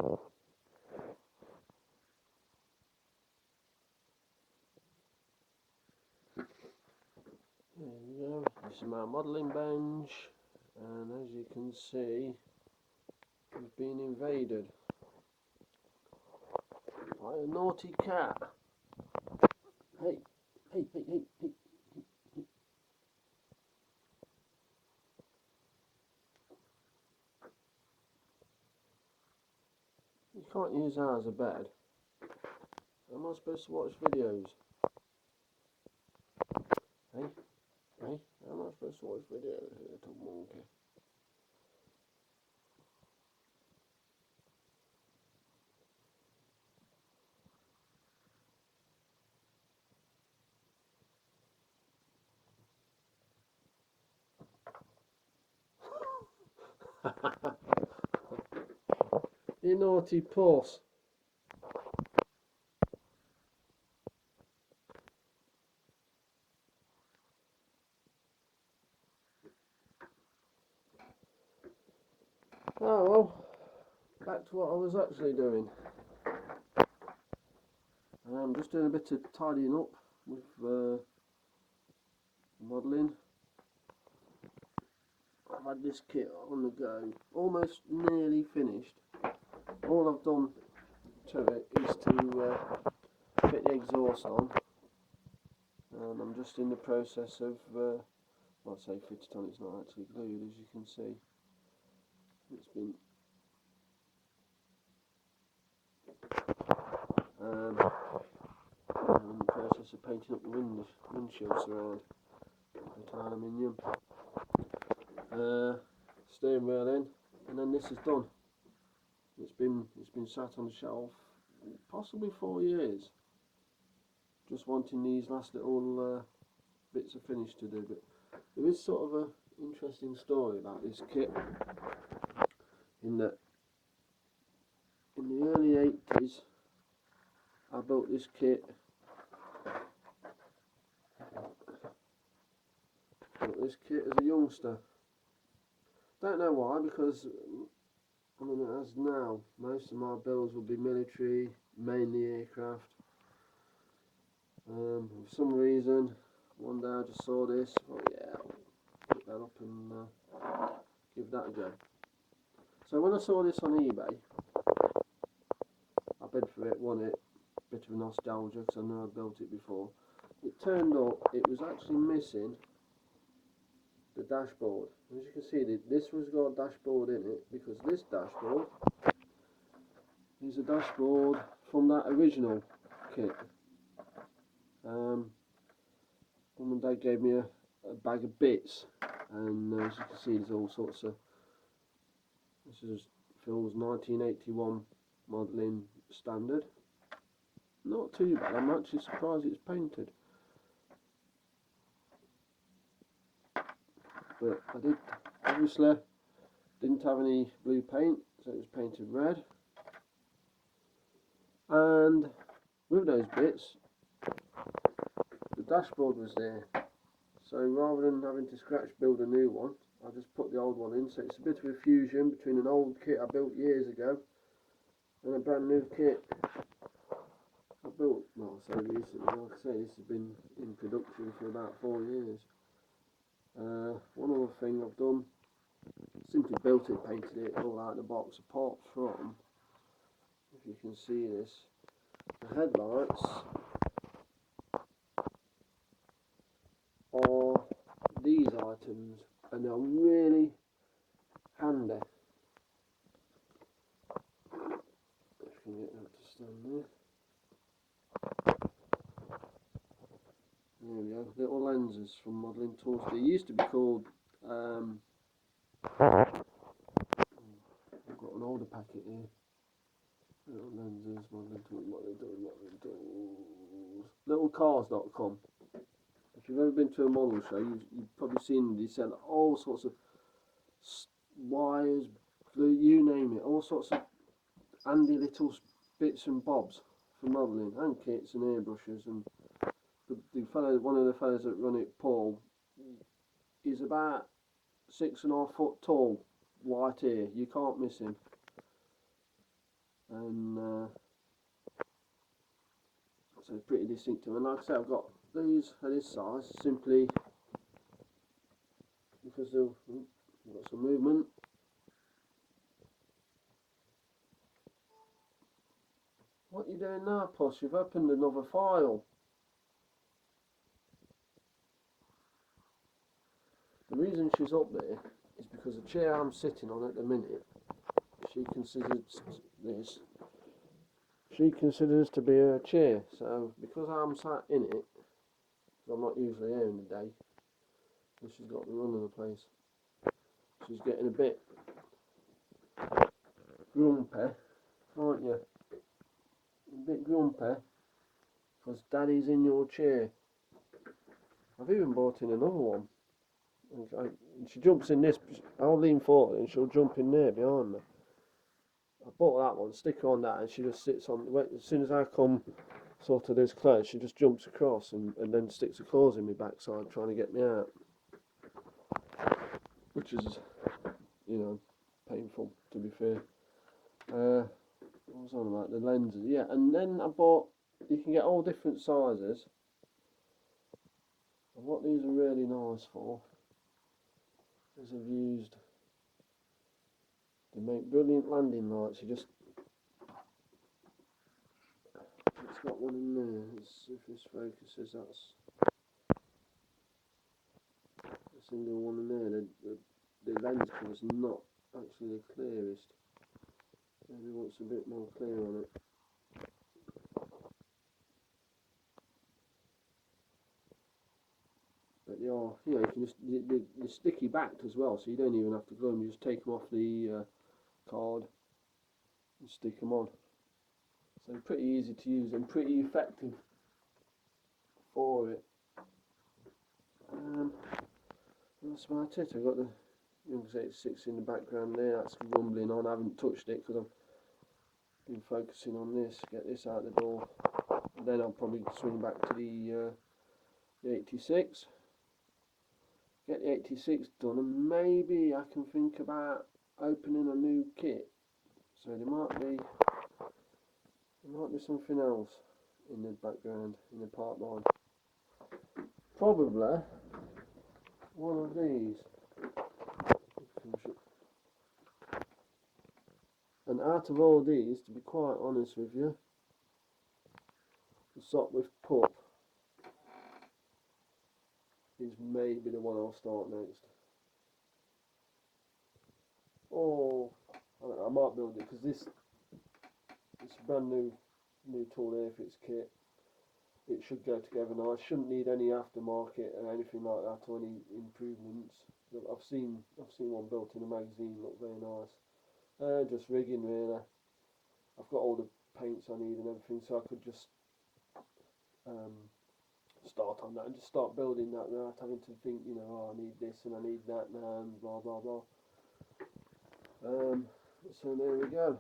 There you go, this is my modelling bench, and as you can see, we've been invaded by a naughty cat. Hey, hey, hey, hey, hey. You can't use that as a bed. Am I supposed to watch videos? Hey, hey, how am I supposed to watch videos, you little monkey? You naughty puss. Oh well, back to what I was actually doing. I'm just doing a bit of tidying up with modelling. I've had this kit on the go, almost nearly finished. All I've done to it is to fit the exhaust on, and I'm just in the process of, well, I say fitted on, it's not actually glued, as you can see. It's been I'm in the process of painting up the windshield surround with aluminium. Steering wheel in, and then this is done. It's been sat on the shelf possibly 4 years, just wanting these last little bits of finish to do. But there is sort of an interesting story about this kit, in that in the early 80s I built this kit. As a youngster. Don't know why, because I mean, as now, most of my builds will be military, mainly aircraft. For some reason, one day I just saw this. Oh yeah, I'll pick that up and give that a go. So when I saw this on eBay, I bid for it, won it. Bit of nostalgia because I know I built it before. It turned up, it was actually missing the dashboard. As you can see, this was got a dashboard in it, because this dashboard is a dashboard from that original kit. Mum and Dad gave me a bag of bits, and as you can see, there's all sorts of. This is Phil's 1981 modelling standard. Not too bad. I'm actually surprised it's painted. But I obviously didn't have any blue paint, so it was painted red. And with those bits, the dashboard was there. So rather than having to scratch build a new one, I just put the old one in. So it's a bit of a fusion between an old kit I built years ago and a brand new kit I built, well, so recently. Like I say, this has been in production for about 4 years. One other thing I've done, simply built it, painted it all out of the box, apart from, if you can see this, the headlights are these items, and they're really handy. If you can get that to stand there. There we go, little lenses from Modelling Tools. They used to be called, I've got an older packet here. Little lenses, Modelling Tools. Littlecars.com. If you've ever been to a model show, you've probably seen they sell all sorts of wires, glue, you name it, all sorts of handy little bits and bobs for modelling, and kits and airbrushes. And the fellow, one of the fellows that run it, Paul, is about 6.5 foot tall, white hair. You can't miss him. and so it's pretty distinctive. And like I say, I've got these at this size simply because they've got some movement. What are you doing now, Posh? You've opened another file. The reason she's up there is because the chair I'm sitting on at the minute, she considers this, she considers to be her chair. So because I'm sat in it, I'm not usually here in the day, and she's got the run of the place, she's getting a bit grumpy, aren't you? A bit grumpy because Daddy's in your chair. I've even bought in another one. And she jumps in this, I'll lean forward and she'll jump in there behind me. I bought that one, stick her on that, and she just sits on, as soon as I come sort of this close, she just jumps across and then sticks her claws in my backside trying to get me out. Which is, you know, painful, to be fair. What was I on about? The lenses, yeah. And then I bought, you can get all different sizes. And what these are really nice for is I've used, they make brilliant landing lights. You just, it's got one in there. Let's see if this focuses. That's a single one in there. The lens cover's not actually the clearest. Maybe wants a bit more clear on it. But they are, you know, you can just, they're sticky backed as well, so you don't even have to glue them. You just take them off the card and stick them on. So pretty easy to use and pretty effective for it. That's about it. I've got the Young's 86 in the background there. That's rumbling on. I haven't touched it because I've been focusing on this. Get this out the door. And then I'll probably swing back to the 86. Get the 86 done, and maybe I can think about opening a new kit. So there might be something else in the background, in the part line. Probably one of these. And out of all these, to be quite honest with you, the sock with pup is maybe the one I'll start next. Or I might build it because it's a brand new tool airfix kit. It should go together nice. Shouldn't need any aftermarket or anything like that or any improvements. I've seen one built in a magazine, look very nice. Just rigging really. I've got all the paints I need and everything, so I could just start on that and just start building that without having to think, you know, oh, I need this and I need that now and blah blah blah. So there we go.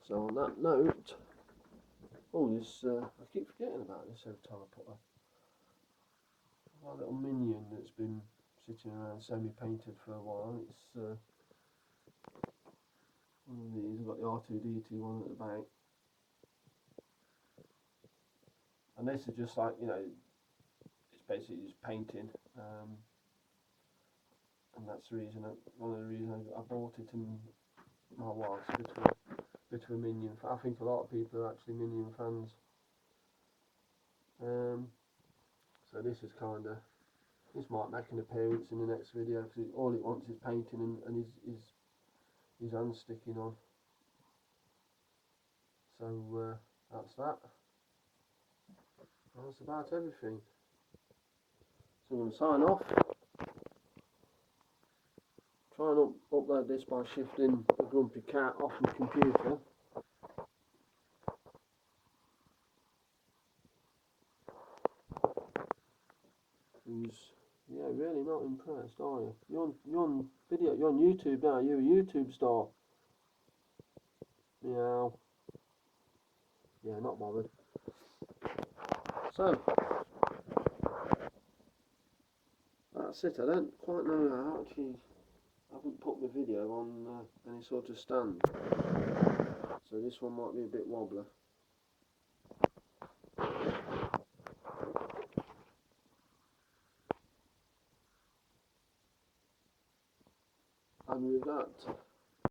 So on that note, I keep forgetting about this every time I put a little minion that's been sitting around semi-painted for a while. It's one of these. I've got the R2D2 one at the back, and this is just like, you know, it's basically just painting, and that's the reason. One of the reasons I bought it, and my wife's a bit of a minion. I think a lot of people are actually minion fans. So this is this might make an appearance in the next video because all it wants is painting and his hands sticking on. So that's that. That's about everything. So I'm going to sign off. Try and upload this by shifting the grumpy cat off my computer. Who's, yeah, really not impressed, are you? You're on video, you're on YouTube now, you're a YouTube star. Meow. Yeah, not bothered. So that's it. I don't quite know how. Actually, I haven't put my video on any sort of stand, so this one might be a bit wobbly. And with that,